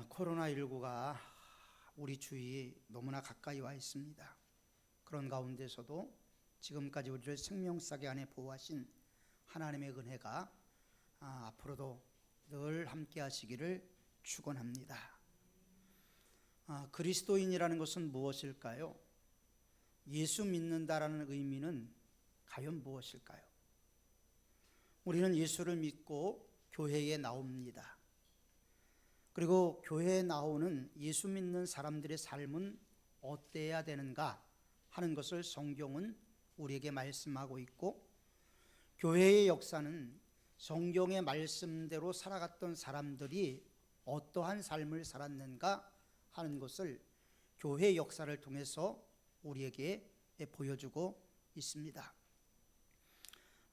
코로나19가 우리 주위 너무나 가까이 와 있습니다. 그런 가운데서도 지금까지 우리를 생명싸게 안에 보호하신 하나님의 은혜가 앞으로도 늘 함께 하시기를 축원합니다. 그리스도인이라는 것은 무엇일까요? 예수 믿는다라는 의미는 과연 무엇일까요? 우리는 예수를 믿고 교회에 나옵니다. 그리고 교회에 나오는 예수 믿는 사람들의 삶은 어때야 되는가 하는 것을 성경은 우리에게 말씀하고 있고, 교회의 역사는 성경의 말씀대로 살아갔던 사람들이 어떠한 삶을 살았는가 하는 것을 교회 역사를 통해서 우리에게 보여주고 있습니다.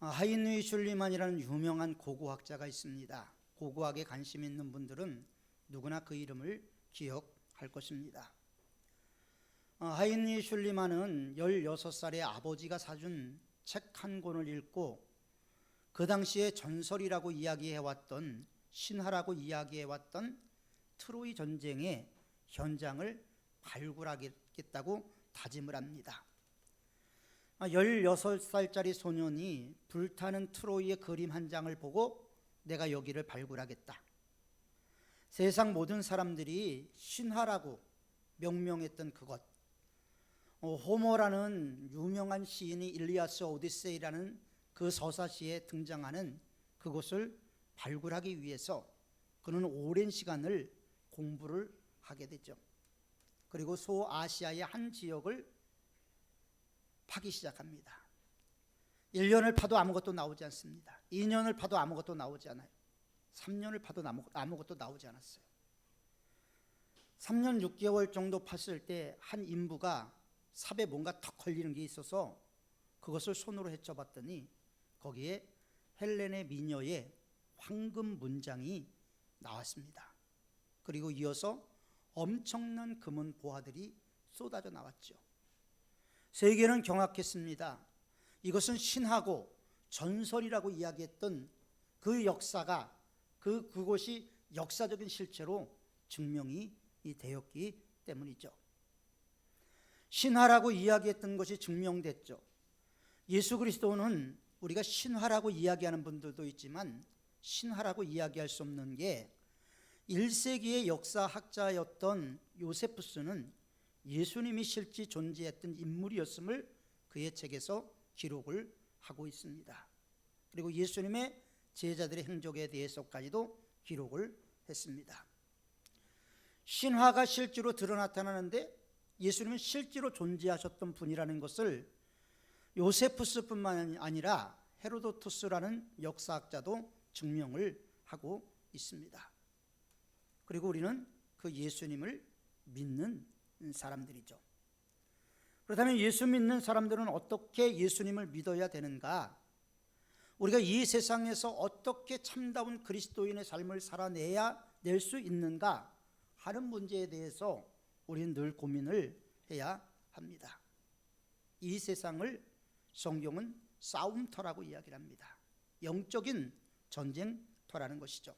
하인리 슐리만이라는 유명한 고고학자가 있습니다. 고고학에 관심 있는 분들은 누구나 그 이름을 기억할 것입니다. 하인리 슐리만은 16살에 아버지가 사준 책 한 권을 읽고 그 당시에 전설이라고 이야기해왔던, 신화라고 이야기해왔던 트로이 전쟁의 현장을 발굴하겠다고 다짐을 합니다. 16살짜리 소년이 불타는 트로이의 그림 한 장을 보고 내가 여기를 발굴하겠다. 세상 모든 사람들이 신화라고 명명했던 그것, 호모라는 유명한 시인이 일리아스 오디세이라는 그 서사시에 등장하는 그곳을 발굴하기 위해서 그는 오랜 시간을 공부를 하게 되죠. 그리고 소아시아의 한 지역을 파기 시작합니다. 1년을 파도 아무것도 나오지 않습니다. 2년을 파도 아무것도 나오지 않아요. 3년을 파도 아무것도 나오지 않았어요. 3년 6개월 정도 팠을 때 한 인부가 삽에 뭔가 턱 걸리는 게 있어서 그것을 손으로 헤쳐봤더니 거기에 헬렌의 미녀의 황금 문장이 나왔습니다. 그리고 이어서 엄청난 금은 보화들이 쏟아져 나왔죠. 세계는 경악했습니다. 이것은 신하고 전설이라고 이야기했던 그 역사가 그곳이 역사적인 실체로 증명이 되었기 때문이죠. 신화라고 이야기했던 것이 증명됐죠. 예수 그리스도는 우리가 신화라고 이야기하는 분들도 있지만 신화라고 이야기할 수 없는 게 1세기의 역사학자였던 요세푸스는 예수님이 실제 존재했던 인물이었음을 그의 책에서 기록을 하고 있습니다. 그리고 예수님의 제자들의 행적에 대해서까지도 기록을 했습니다. 신화가 실제로 드러나타나는데 예수님은 실제로 존재하셨던 분이라는 것을 요세푸스뿐만 아니라 헤로도투스라는 역사학자도 증명을 하고 있습니다. 그리고 우리는 그 예수님을 믿는 사람들이죠. 그렇다면 예수 믿는 사람들은 어떻게 예수님을 믿어야 되는가? 우리가 이 세상에서 어떻게 참다운 그리스도인의 삶을 살아낼 수 있는가 하는 문제에 대해서 우리는 늘 고민을 해야 합니다. 이 세상을 성경은 싸움터라고 이야기를 합니다. 영적인 전쟁터라는 것이죠.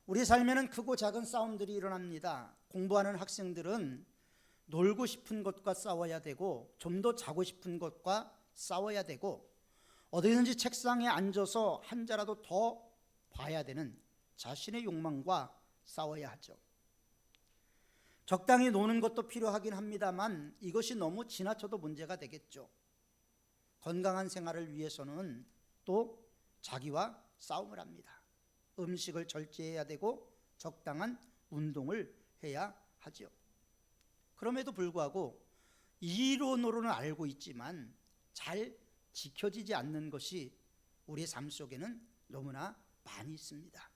우리 삶에는 크고 작은 싸움들이 일어납니다. 공부하는 학생들은 놀고 싶은 것과 싸워야 되고, 좀 더 자고 싶은 것과 싸워야 되고, 어디든지 책상에 앉아서 한 자라도 더 봐야 되는 자신의 욕망과 싸워야 하죠. 적당히 노는 것도 필요하긴 합니다만 이것이 너무 지나쳐도 문제가 되겠죠. 건강한 생활을 위해서는 또 자기와 싸움을 합니다. 음식을 절제해야 되고 적당한 운동을 해야 하죠. 그럼에도 불구하고 이론으로는 알고 있지만 잘 지켜지지 않는 것이 우리의 삶 속에는 너무나 많이 있습니다.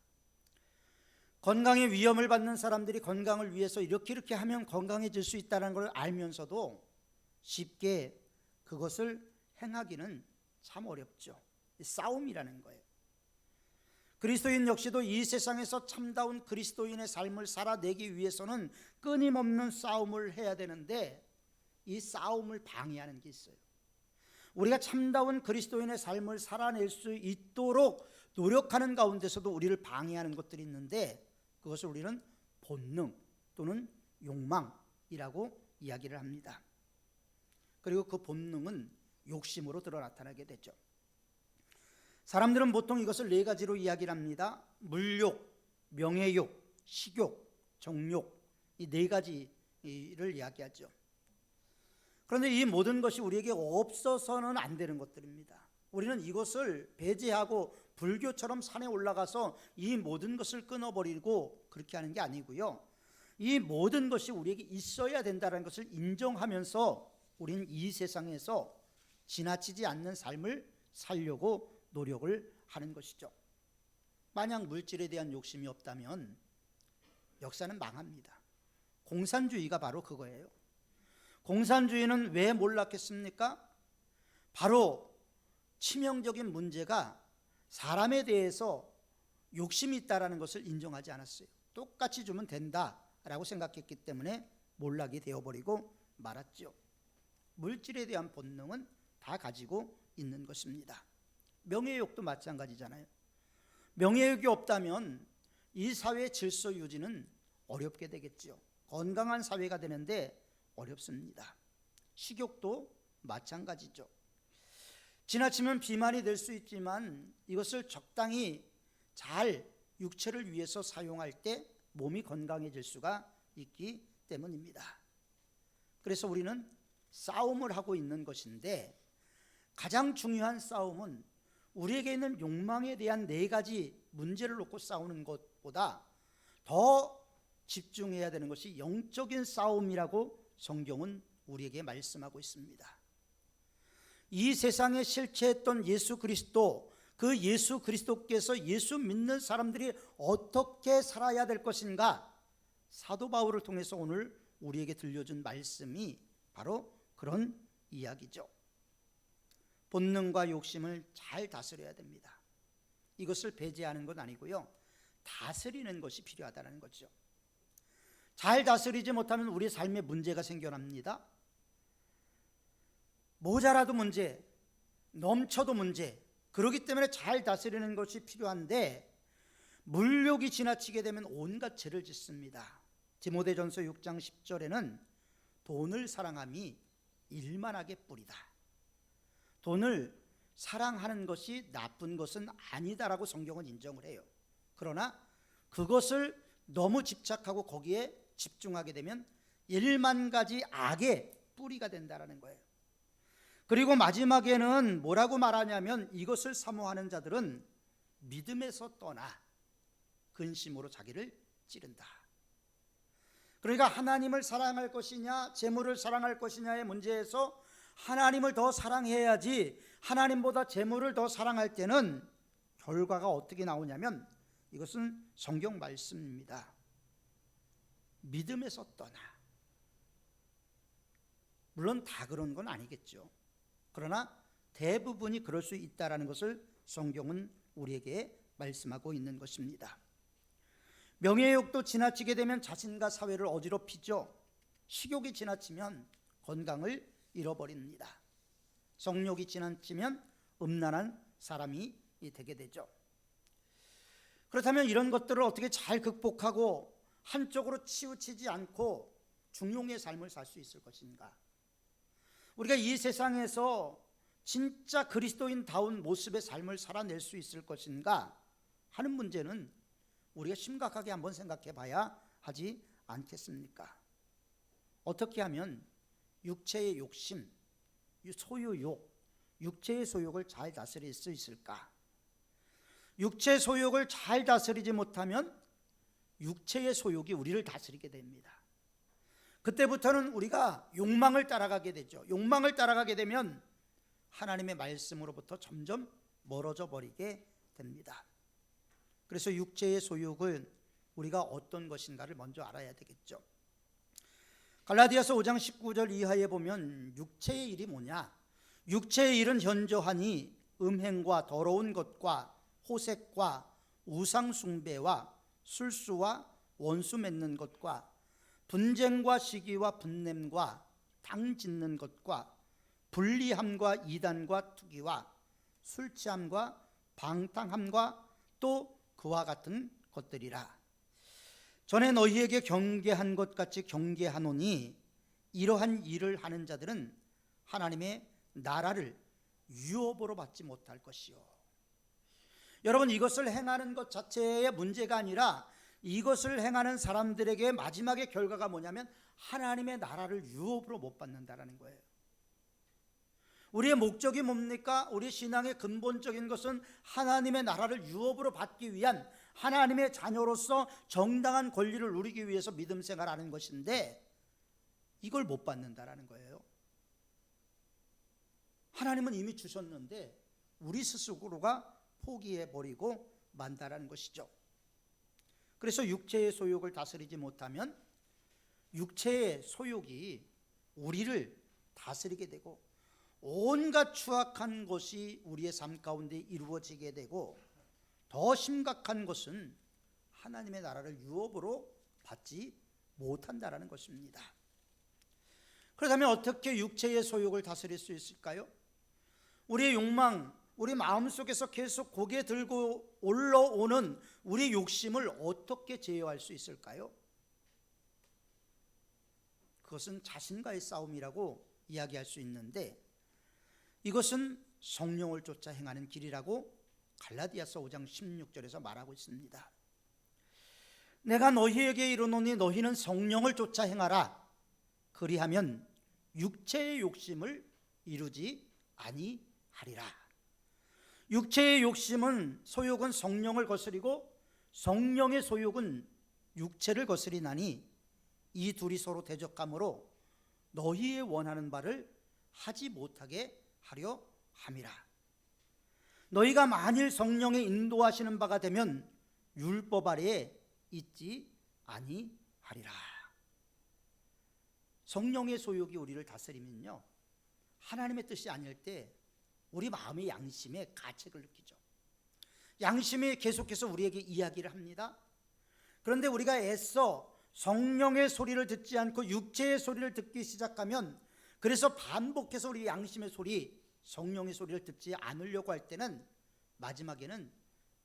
건강에 위험을 받는 사람들이 건강을 위해서 이렇게 하면 건강해질 수 있다는 걸 알면서도 쉽게 그것을 행하기는 참 어렵죠. 싸움이라는 거예요. 그리스도인 역시도 이 세상에서 참다운 그리스도인의 삶을 살아내기 위해서는 끊임없는 싸움을 해야 되는데 이 싸움을 방해하는 게 있어요. 우리가 참다운 그리스도인의 삶을 살아낼 수 있도록 노력하는 가운데서도 우리를 방해하는 것들이 있는데 그것을 우리는 본능 또는 욕망이라고 이야기를 합니다. 그리고 그 본능은 욕심으로 드러 나타나게 되죠. 사람들은 보통 이것을 네 가지로 이야기를 합니다. 물욕, 명예욕, 식욕, 정욕, 이 네 가지를 이야기하죠. 그런데 이 모든 것이 우리에게 없어서는 안 되는 것들입니다. 우리는 이것을 배제하고 불교처럼 산에 올라가서 이 모든 것을 끊어버리고 그렇게 하는 게 아니고요. 이 모든 것이 우리에게 있어야 된다는 것을 인정하면서 우리는 이 세상에서 지나치지 않는 삶을 살려고 노력을 하는 것이죠. 만약 물질에 대한 욕심이 없다면 역사는 망합니다. 공산주의가 바로 그거예요. 공산주의는 왜 몰락했습니까? 바로 치명적인 문제가 사람에 대해서 욕심이 있다는 것을 인정하지 않았어요. 똑같이 주면 된다라고 생각했기 때문에 몰락이 되어버리고 말았죠. 물질에 대한 본능은 다 가지고 있는 것입니다. 명예욕도 마찬가지잖아요. 명예욕이 없다면 이 사회의 질서 유지는 어렵게 되겠죠. 건강한 사회가 되는데 어렵습니다. 식욕도 마찬가지죠. 지나치면 비만이 될 수 있지만 이것을 적당히 잘 육체를 위해서 사용할 때 몸이 건강해질 수가 있기 때문입니다. 그래서 우리는 싸움을 하고 있는 것인데 가장 중요한 싸움은 우리에게 있는 욕망에 대한 네 가지 문제를 놓고 싸우는 것보다 더 집중해야 되는 것이 영적인 싸움이라고 성경은 우리에게 말씀하고 있습니다. 이 세상에 실체했던 예수 그리스도, 그 예수 그리스도께서 예수 믿는 사람들이 어떻게 살아야 될 것인가, 사도 바울을 통해서 오늘 우리에게 들려준 말씀이 바로 그런 이야기죠. 본능과 욕심을 잘 다스려야 됩니다. 이것을 배제하는 건 아니고요, 다스리는 것이 필요하다는 거죠. 잘 다스리지 못하면 우리 삶에 문제가 생겨납니다. 모자라도 문제, 넘쳐도 문제. 그렇기 때문에 잘 다스리는 것이 필요한데 물욕이 지나치게 되면 온갖 죄를 짓습니다. 디모데전서 6장 10절에는 돈을 사랑함이 일만하게 뿌리다. 돈을 사랑하는 것이 나쁜 것은 아니다라고 성경은 인정을 해요. 그러나 그것을 너무 집착하고 거기에 집중하게 되면 1만 가지 악의 뿌리가 된다는 거예요. 그리고 마지막에는 뭐라고 말하냐면 이것을 사모하는 자들은 믿음에서 떠나 근심으로 자기를 찌른다. 그러니까 하나님을 사랑할 것이냐 재물을 사랑할 것이냐의 문제에서 하나님을 더 사랑해야지 하나님보다 재물을 더 사랑할 때는 결과가 어떻게 나오냐면 이것은 성경 말씀입니다. 믿음에서 떠나. 물론 다 그런 건 아니겠죠. 그러나 대부분이 그럴 수 있다는 것을 성경은 우리에게 말씀하고 있는 것입니다. 명예욕도 지나치게 되면 자신과 사회를 어지럽히죠. 식욕이 지나치면 건강을 잃어버립니다. 성욕이 지나치면 음란한 사람이 되게 되죠. 그렇다면 이런 것들을 어떻게 잘 극복하고 한쪽으로 치우치지 않고 중용의 삶을 살 수 있을 것인가? 우리가 이 세상에서 진짜 그리스도인다운 모습의 삶을 살아낼 수 있을 것인가 하는 문제는 우리가 심각하게 한번 생각해 봐야 하지 않겠습니까? 어떻게 하면 육체의 욕심, 소유욕, 육체의 소욕을 잘 다스릴 수 있을까? 육체의 소욕을 잘 다스리지 못하면 육체의 소욕이 우리를 다스리게 됩니다. 그때부터는 우리가 욕망을 따라가게 되죠. 욕망을 따라가게 되면 하나님의 말씀으로부터 점점 멀어져 버리게 됩니다. 그래서 육체의 소욕은 우리가 어떤 것인가를 먼저 알아야 되겠죠. 갈라디아서 5장 19절 이하에 보면 육체의 일이 뭐냐? 육체의 일은 현저하니 음행과 더러운 것과 호색과 우상 숭배와 술수와 원수 맺는 것과 분쟁과 시기와 분냄과 당 짓는 것과 불리함과 이단과 투기와 술 취함과 방탕함과 또 그와 같은 것들이라. 전에 너희에게 경계한 것 같이 경계하노니 이러한 일을 하는 자들은 하나님의 나라를 유업으로 받지 못할 것이요. 여러분, 이것을 행하는 것 자체의 문제가 아니라 이것을 행하는 사람들에게 마지막의 결과가 뭐냐면 하나님의 나라를 유업으로 못 받는다라는 거예요. 우리의 목적이 뭡니까? 우리 신앙의 근본적인 것은 하나님의 나라를 유업으로 받기 위한 하나님의 자녀로서 정당한 권리를 누리기 위해서 믿음 생활하는 것인데 이걸 못 받는다라는 거예요. 하나님은 이미 주셨는데 우리 스스로가 포기해버리고 만다라는 것이죠. 그래서 육체의 소욕을 다스리지 못하면 육체의 소욕이 우리를 다스리게 되고 온갖 추악한 것이 우리의 삶 가운데 이루어지게 되고 더 심각한 것은 하나님의 나라를 유업으로 받지 못한다라는 것입니다. 그렇다면 어떻게 육체의 소욕을 다스릴 수 있을까요? 우리의 욕망, 우리 마음속에서 계속 고개 들고 올라오는 우리 욕심을 어떻게 제어할 수 있을까요? 그것은 자신과의 싸움이라고 이야기할 수 있는데 이것은 성령을 쫓아 행하는 길이라고 갈라디아서 5장 16절에서 말하고 있습니다. 내가 너희에게 이르노니 너희는 성령을 쫓아 행하라. 그리하면 육체의 욕심을 이루지 아니하리라. 육체의 욕심은 소욕은 성령을 거스리고 성령의 소욕은 육체를 거스리나니 이 둘이 서로 대적함으로 너희의 원하는 바를 하지 못하게 하려 함이라. 너희가 만일 성령의 인도하시는 바가 되면 율법 아래에 있지 아니하리라. 성령의 소욕이 우리를 다스리면요, 하나님의 뜻이 아닐 때 우리 마음의 양심에 가책을 느끼죠. 양심이 계속해서 우리에게 이야기를 합니다. 그런데 우리가 애써 성령의 소리를 듣지 않고 육체의 소리를 듣기 시작하면, 그래서 반복해서 우리 양심의 소리, 성령의 소리를 듣지 않으려고 할 때는 마지막에는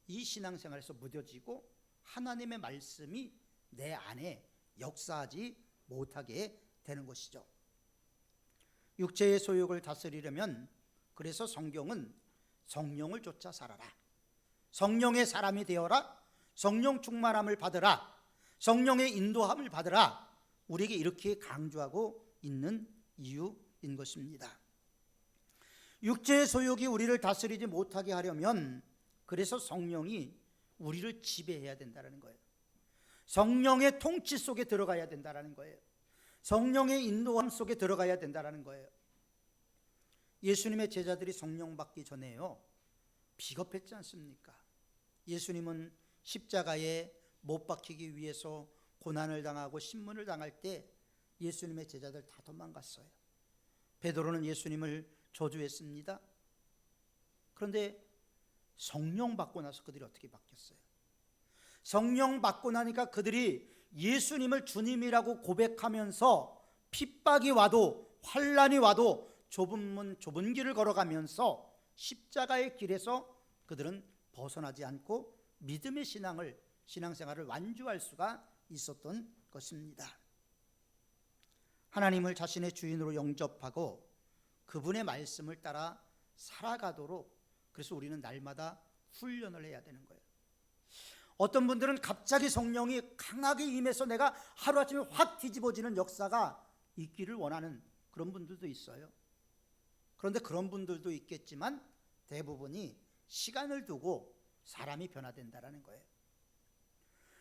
이 신앙생활에서 무뎌지고 하나님의 말씀이 내 안에 역사하지 못하게 되는 것이죠. 육체의 소욕을 다스리려면 그래서 성경은 성령을 쫓아 살아라, 성령의 사람이 되어라, 성령 충만함을 받으라, 성령의 인도함을 받으라, 우리에게 이렇게 강조하고 있는 이유인 것입니다. 육체의 소욕이 우리를 다스리지 못하게 하려면 그래서 성령이 우리를 지배해야 된다는 거예요. 성령의 통치 속에 들어가야 된다는 거예요. 성령의 인도함 속에 들어가야 된다는 거예요. 예수님의 제자들이 성령 받기 전에요, 비겁했지 않습니까? 예수님은 십자가에 못 박히기 위해서 고난을 당하고 신문을 당할 때 예수님의 제자들 다 도망갔어요. 베드로는 예수님을 저주했습니다. 그런데 성령 받고 나서 그들이 어떻게 바뀌었어요? 성령 받고 나니까 그들이 예수님을 주님이라고 고백하면서 핍박이 와도 환난이 와도 좁은 문 좁은 길을 걸어가면서 십자가의 길에서 그들은 벗어나지 않고 믿음의 신앙생활을 완주할 수가 있었던 것입니다. 하나님을 자신의 주인으로 영접하고 그분의 말씀을 따라 살아가도록, 그래서 우리는 날마다 훈련을 해야 되는 거예요. 어떤 분들은 갑자기 성령이 강하게 임해서 내가 하루아침에 확 뒤집어지는 역사가 있기를 원하는 그런 분들도 있어요. 그런데 그런 분들도 있겠지만 대부분이 시간을 두고 사람이 변화된다는 거예요.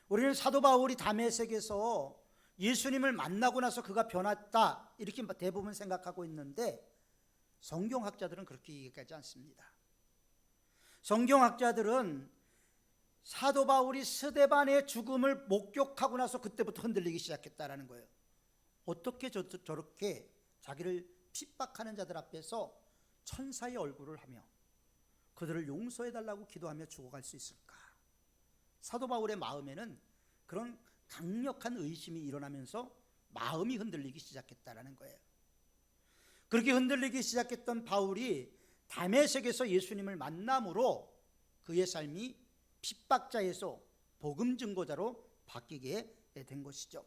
우리는 사도 바울이 다메섹에서 예수님을 만나고 나서 그가 변했다 이렇게 대부분 생각하고 있는데 성경학자들은 그렇게 얘기하지 않습니다. 성경학자들은 사도 바울이 스데반의 죽음을 목격하고 나서 그때부터 흔들리기 시작했다는 거예요. 어떻게 저렇게 자기를 핍박하는 자들 앞에서 천사의 얼굴을 하며 그들을 용서해달라고 기도하며 죽어갈 수 있을까? 사도 바울의 마음에는 그런 강력한 의심이 일어나면서 마음이 흔들리기 시작했다는 거예요. 그렇게 흔들리기 시작했던 바울이 다메섹에서 예수님을 만남으로 그의 삶이 핍박자에서 복음 증거자로 바뀌게 된 것이죠.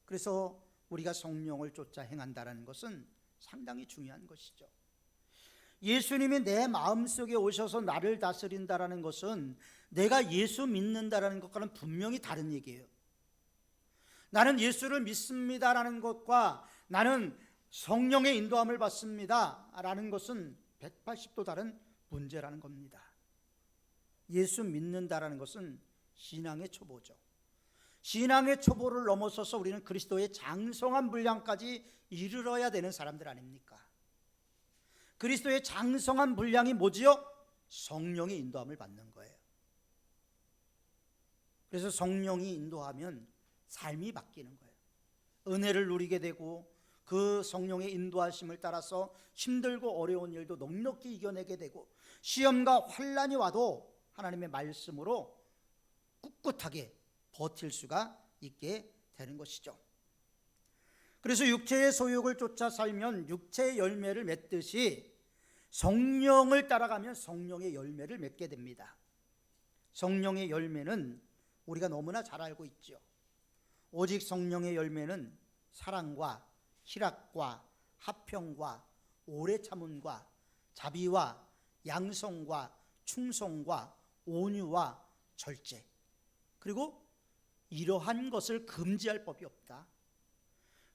그래서 우리가 성령을 쫓아 행한다는 것은 상당히 중요한 것이죠. 예수님이 내 마음속에 오셔서 나를 다스린다는 것은 내가 예수 믿는다는 것과는 분명히 다른 얘기예요. 나는 예수를 믿습니다라는 것과 나는 성령의 인도함을 받습니다라는 것은 180도 다른 문제라는 겁니다. 예수 믿는다라는 것은 신앙의 초보죠. 신앙의 초보를 넘어서서 우리는 그리스도의 장성한 분량까지 이르러야 되는 사람들 아닙니까? 그리스도의 장성한 분량이 뭐지요? 성령의 인도함을 받는 거예요. 그래서 성령이 인도하면 삶이 바뀌는 거예요. 은혜를 누리게 되고 그 성령의 인도하심을 따라서 힘들고 어려운 일도 넉넉히 이겨내게 되고 시험과 환난이 와도 하나님의 말씀으로 꿋꿋하게 버틸 수가 있게 되는 것이죠. 그래서 육체의 소욕을 쫓아 살면 육체의 열매를 맺듯이 성령을 따라가면 성령의 열매를 맺게 됩니다. 성령의 열매는 우리가 너무나 잘 알고 있죠. 오직 성령의 열매는 사랑과 희락과 화평과 오래 참음과 자비와 양성과 충성과 온유와 절제, 그리고 이러한 것을 금지할 법이 없다.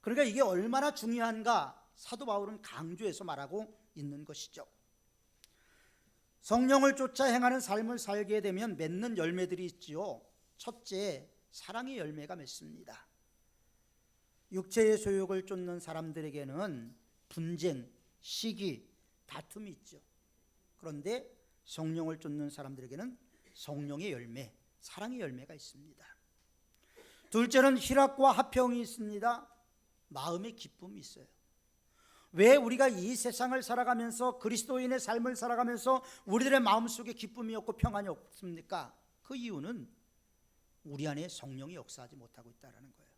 그러니까 이게 얼마나 중요한가 사도 바울은 강조해서 말하고 있는 것이죠. 성령을 쫓아 행하는 삶을 살게 되면 맺는 열매들이 있지요. 첫째, 사랑의 열매가 맺습니다. 육체의 소욕을 쫓는 사람들에게는 분쟁, 시기, 다툼이 있죠. 그런데 성령을 쫓는 사람들에게는 성령의 열매, 사랑의 열매가 있습니다. 둘째는 희락과 화평이 있습니다. 마음의 기쁨이 있어요. 왜 우리가 이 세상을 살아가면서 그리스도인의 삶을 살아가면서 우리들의 마음속에 기쁨이 없고 평안이 없습니까? 그 이유는 우리 안에 성령이 역사하지 못하고 있다는 거예요.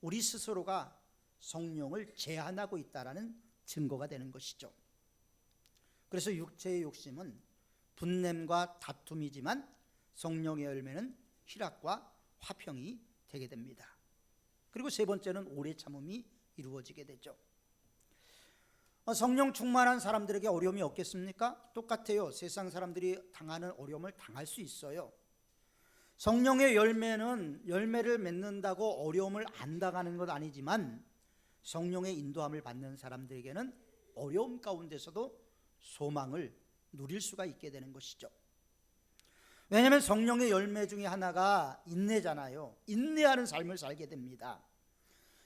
우리 스스로가 성령을 제한하고 있다는 증거가 되는 것이죠. 그래서 육체의 욕심은 분냄과 다툼이지만 성령의 열매는 희락과 화평이 되게 됩니다. 그리고 세 번째는 오래 참음이 이루어지게 되죠. 성령 충만한 사람들에게 어려움이 없겠습니까? 똑같아요. 세상 사람들이 당하는 어려움을 당할 수 있어요. 성령의 열매는 열매를 맺는다고 어려움을 안 당하는 것 아니지만 성령의 인도함을 받는 사람들에게는 어려움 가운데서도 소망을 누릴 수가 있게 되는 것이죠. 왜냐하면 성령의 열매 중에 하나가 인내잖아요. 인내하는 삶을 살게 됩니다.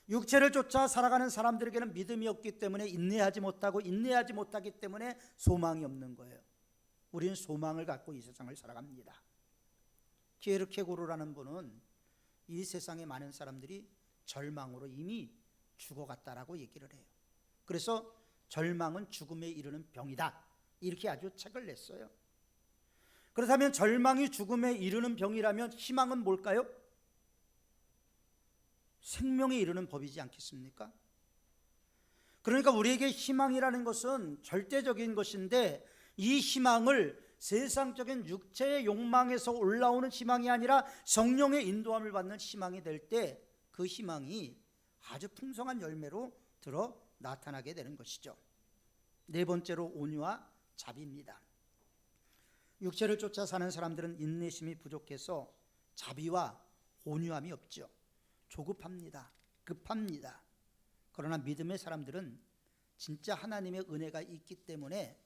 육체를 쫓아 살아가는 사람들에게는 믿음이 없기 때문에 인내하지 못하기 때문에 소망이 없는 거예요. 우리는 소망을 갖고 이 세상을 살아갑니다. 키에르케고르라는 분은 이 세상에 많은 사람들이 절망으로 이미 죽어갔다라고 얘기를 해요. 그래서 절망은 죽음에 이르는 병이다, 이렇게 아주 책을 냈어요. 그렇다면 절망이 죽음에 이르는 병이라면 희망은 뭘까요? 생명에 이르는 법이지 않겠습니까? 그러니까 우리에게 희망이라는 것은 절대적인 것인데 이 희망을 세상적인 육체의 욕망에서 올라오는 희망이 아니라 성령의 인도함을 받는 희망이 될 때 그 희망이 아주 풍성한 열매로 들어 나타나게 되는 것이죠. 네 번째로 온유와 자비입니다. 육체를 쫓아 사는 사람들은 인내심이 부족해서 자비와 온유함이 없죠. 조급합니다. 급합니다. 그러나 믿음의 사람들은 진짜 하나님의 은혜가 있기 때문에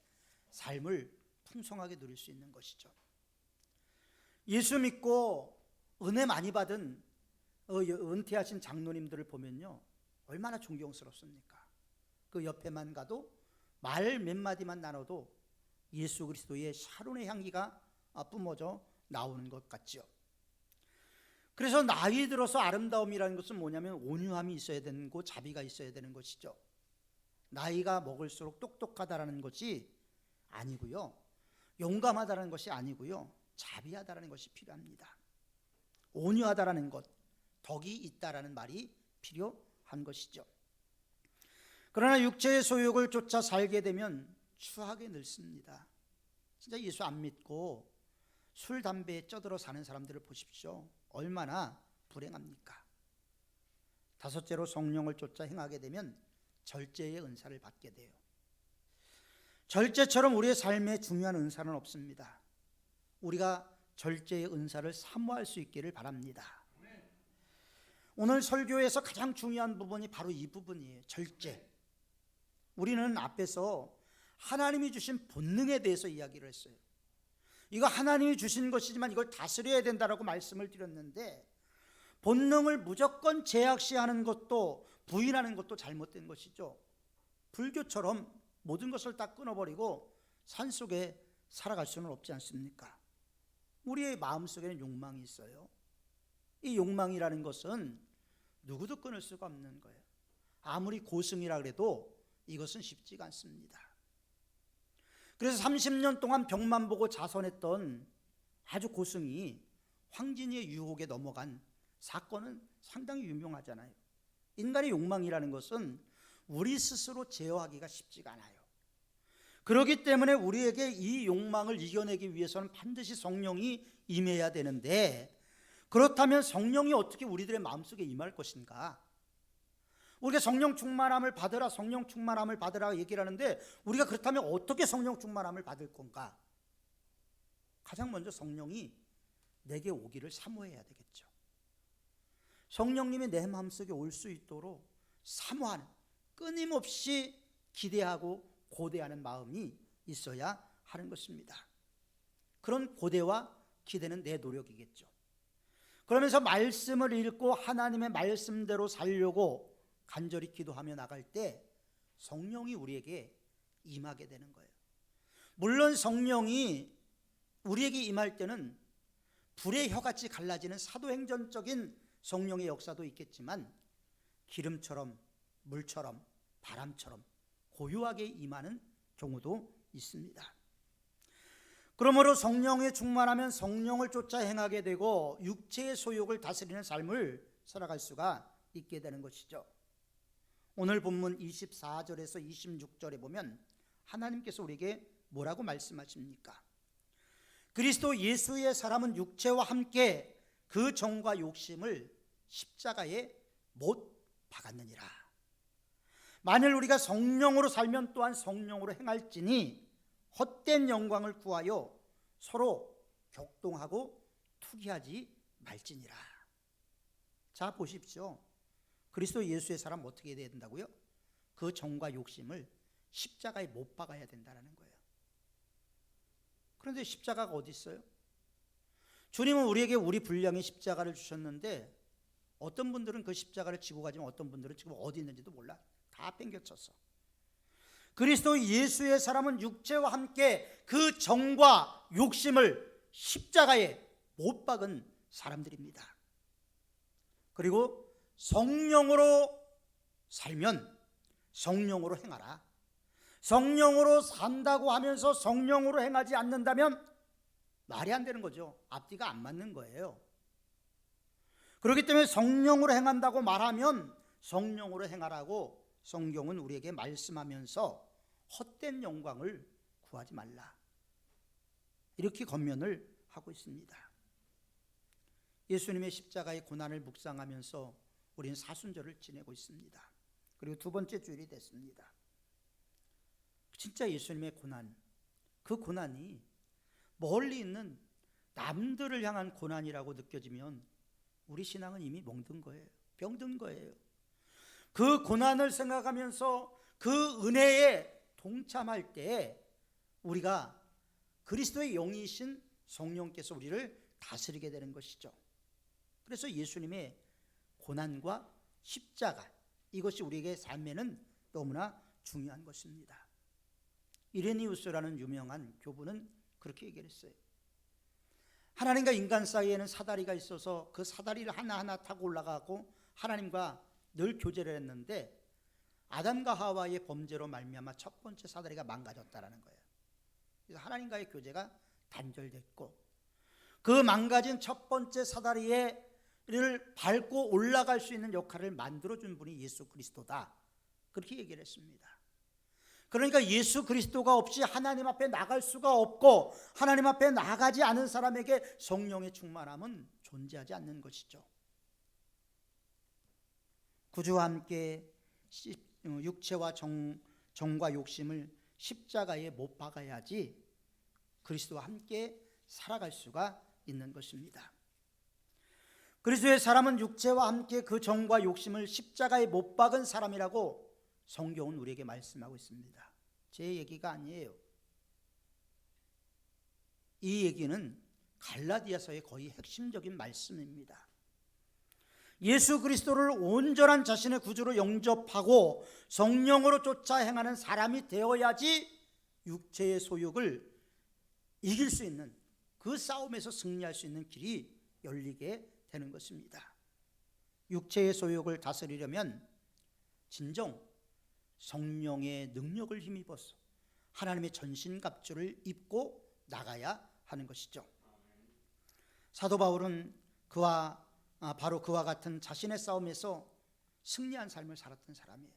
삶을 풍성하게 누릴 수 있는 것이죠. 예수 믿고 은혜 많이 받은 은퇴하신 장로님들을 보면요, 얼마나 존경스럽습니까? 그 옆에만 가도 말 몇 마디만 나눠도 예수 그리스도의 샤론의 향기가 뿜어져 나오는 것 같죠. 그래서 나이 들어서 아름다움이라는 것은 뭐냐면 온유함이 있어야 되는 거, 자비가 있어야 되는 것이죠. 나이가 먹을수록 똑똑하다라는 것이 아니고요, 용감하다는 것이 아니고요, 자비하다라는 것이 필요합니다. 온유하다라는 것, 덕이 있다라는 말이 필요한 것이죠. 그러나 육체의 소욕을 쫓아 살게 되면 추하게 늙습니다. 진짜 예수 안 믿고 술, 담배에 쩌들어 사는 사람들을 보십시오. 얼마나 불행합니까? 다섯째로 성령을 쫓아 행하게 되면 절제의 은사를 받게 돼요. 절제처럼 우리의 삶에 중요한 은사는 없습니다. 우리가 절제의 은사를 사모할 수 있기를 바랍니다. 오늘 설교에서 가장 중요한 부분이 바로 이 부분이에요. 절제. 우리는 앞에서 하나님이 주신 본능에 대해서 이야기를 했어요. 이거 하나님이 주신 것이지만 이걸 다스려야 된다라고 말씀을 드렸는데, 본능을 무조건 제약시하는 것도 부인하는 것도 잘못된 것이죠. 불교처럼 모든 것을 다 끊어버리고 산속에 살아갈 수는 없지 않습니까? 우리의 마음속에는 욕망이 있어요. 이 욕망이라는 것은 누구도 끊을 수가 없는 거예요. 아무리 고승이라 그래도 이것은 쉽지가 않습니다. 그래서 30년 동안 벽만 보고 자선했던 아주 고승이 황진이의 유혹에 넘어간 사건은 상당히 유명하잖아요. 인간의 욕망이라는 것은 우리 스스로 제어하기가 쉽지가 않아요. 그렇기 때문에 우리에게 이 욕망을 이겨내기 위해서는 반드시 성령이 임해야 되는데, 그렇다면 성령이 어떻게 우리들의 마음속에 임할 것인가? 우리가 성령 충만함을 받으라, 성령 충만함을 받으라 얘기를 하는데, 우리가 그렇다면 어떻게 성령 충만함을 받을 건가? 가장 먼저 성령이 내게 오기를 사모해야 되겠죠. 성령님이 내 마음속에 올 수 있도록 사모하는, 끊임없이 기대하고 고대하는 마음이 있어야 하는 것입니다. 그런 고대와 기대는 내 노력이겠죠. 그러면서 말씀을 읽고 하나님의 말씀대로 살려고 간절히 기도하며 나갈 때 성령이 우리에게 임하게 되는 거예요. 물론 성령이 우리에게 임할 때는 불의 혀같이 갈라지는 사도행전적인 성령의 역사도 있겠지만, 기름처럼 물처럼 바람처럼 고요하게 임하는 경우도 있습니다. 그러므로 성령에 충만하면 성령을 쫓아 행하게 되고 육체의 소욕을 다스리는 삶을 살아갈 수가 있게 되는 것이죠. 오늘 본문 24절에서 26절에 보면 하나님께서 우리에게 뭐라고 말씀하십니까? 그리스도 예수의 사람은 육체와 함께 그 정과 욕심을 십자가에 못 박았느니라. 만일 우리가 성령으로 살면 또한 성령으로 행할지니 헛된 영광을 구하여 서로 격동하고 투기하지 말지니라. 자, 보십시오. 그리스도 예수의 사람 어떻게 해야 된다고요? 그 정과 욕심을 십자가에 못 박아야 된다는 거예요. 그런데 십자가가 어디 있어요? 주님은 우리에게 우리 분량의 십자가를 주셨는데, 어떤 분들은 그 십자가를 지고 가지만 어떤 분들은 지금 어디 있는지도 몰라. 다 뺑겨쳤어. 그리스도 예수의 사람은 육체와 함께 그 정과 욕심을 십자가에 못 박은 사람들입니다. 그리고 성령으로 살면 성령으로 행하라. 성령으로 산다고 하면서 성령으로 행하지 않는다면 말이 안 되는 거죠. 앞뒤가 안 맞는 거예요. 그렇기 때문에 성령으로 행한다고 말하면 성령으로 행하라고 성경은 우리에게 말씀하면서 헛된 영광을 구하지 말라, 이렇게 권면을 하고 있습니다. 예수님의 십자가의 고난을 묵상하면서 우리는 사순절을 지내고 있습니다. 그리고 두 번째 주일이 됐습니다. 진짜 예수님의 고난, 그 고난이 멀리 있는 남들을 향한 고난이라고 느껴지면 우리 신앙은 이미 멍든 거예요. 병든 거예요. 그 고난을 생각하면서 그 은혜에 동참할 때 우리가 그리스도의 영이신 성령께서 우리를 다스리게 되는 것이죠. 그래서 예수님의 고난과 십자가, 이것이 우리에게 삶에는 너무나 중요한 것입니다. 이레니우스라는 유명한 교부는 그렇게 얘기를 했어요. 하나님과 인간 사이에는 사다리가 있어서 그 사다리를 하나하나 타고 올라가고 하나님과 늘 교제를 했는데, 아담과 하와의 범죄로 말미암아 첫 번째 사다리가 망가졌다라는 거예요. 그래서 하나님과의 교제가 단절됐고, 그 망가진 첫 번째 사다리를 밟고 올라갈 수 있는 역할을 만들어준 분이 예수 그리스도다, 그렇게 얘기를 했습니다. 그러니까 예수 그리스도가 없이 하나님 앞에 나갈 수가 없고, 하나님 앞에 나가지 않은 사람에게 성령의 충만함은 존재하지 않는 것이죠. 구주와 함께 육체와 정과 욕심을 십자가에 못 박아야지 그리스도와 함께 살아갈 수가 있는 것입니다. 그리스도의 사람은 육체와 함께 그 정과 욕심을 십자가에 못 박은 사람이라고 성경은 우리에게 말씀하고 있습니다. 제 얘기가 아니에요. 이 얘기는 갈라디아서의 거의 핵심적인 말씀입니다. 예수 그리스도를 온전한 자신의 구주로 영접하고 성령으로 쫓아 행하는 사람이 되어야지 육체의 소욕을 이길 수 있는, 그 싸움에서 승리할 수 있는 길이 열리게 되는 것입니다. 육체의 소욕을 다스리려면 진정 성령의 능력을 힘입어서 하나님의 전신갑주를 입고 나가야 하는 것이죠. 사도 바울은 바로 그와 같은 자신의 싸움에서 승리한 삶을 살았던 사람이에요.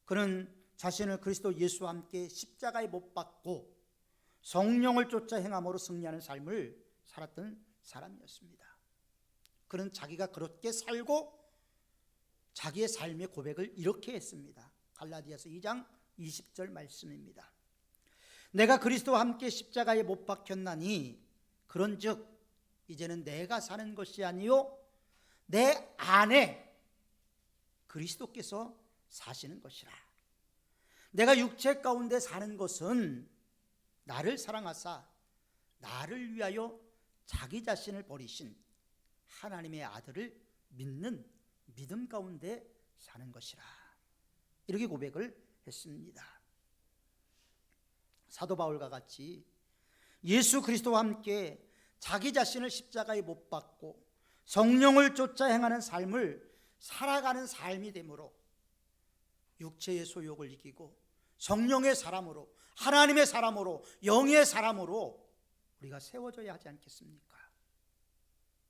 그는 자신을 그리스도 예수와 함께 십자가에 못 박고 성령을 쫓아 행함으로 승리하는 삶을 살았던 사람이었습니다. 그는 자기가 그렇게 살고 자기의 삶의 고백을 이렇게 했습니다. 갈라디아서 2장 20절 말씀입니다. 내가 그리스도와 함께 십자가에 못 박혔나니 그런즉 이제는 내가 사는 것이 아니요 내 안에 그리스도께서 사시는 것이라. 내가 육체 가운데 사는 것은 나를 사랑하사 나를 위하여 자기 자신을 버리신 하나님의 아들을 믿는 믿음 가운데 사는 것이라. 이렇게 고백을 했습니다. 사도 바울과 같이 예수 그리스도와 함께 자기 자신을 십자가에 못 박고 성령을 쫓아 행하는 삶을 살아가는 삶이 되므로 육체의 소욕을 이기고 성령의 사람으로, 하나님의 사람으로, 영의 사람으로 우리가 세워져야 하지 않겠습니까?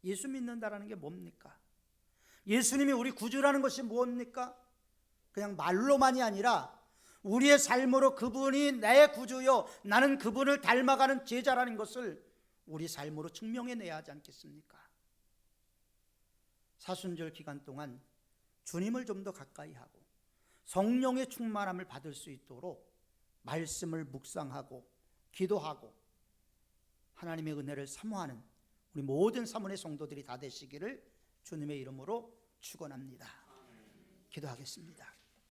예수 믿는다라는 게 뭡니까? 예수님이 우리 구주라는 것이 무엇입니까? 그냥 말로만이 아니라 우리의 삶으로 그분이 내 구주요 나는 그분을 닮아가는 제자라는 것을 우리 삶으로 증명해내야 하지 않겠습니까? 사순절 기간 동안 주님을 좀 더 가까이 하고 성령의 충만함을 받을 수 있도록 말씀을 묵상하고 기도하고 하나님의 은혜를 사모하는 우리 모든 사문의 성도들이 다 되시기를 주님의 이름으로 축원합니다. 기도하겠습니다.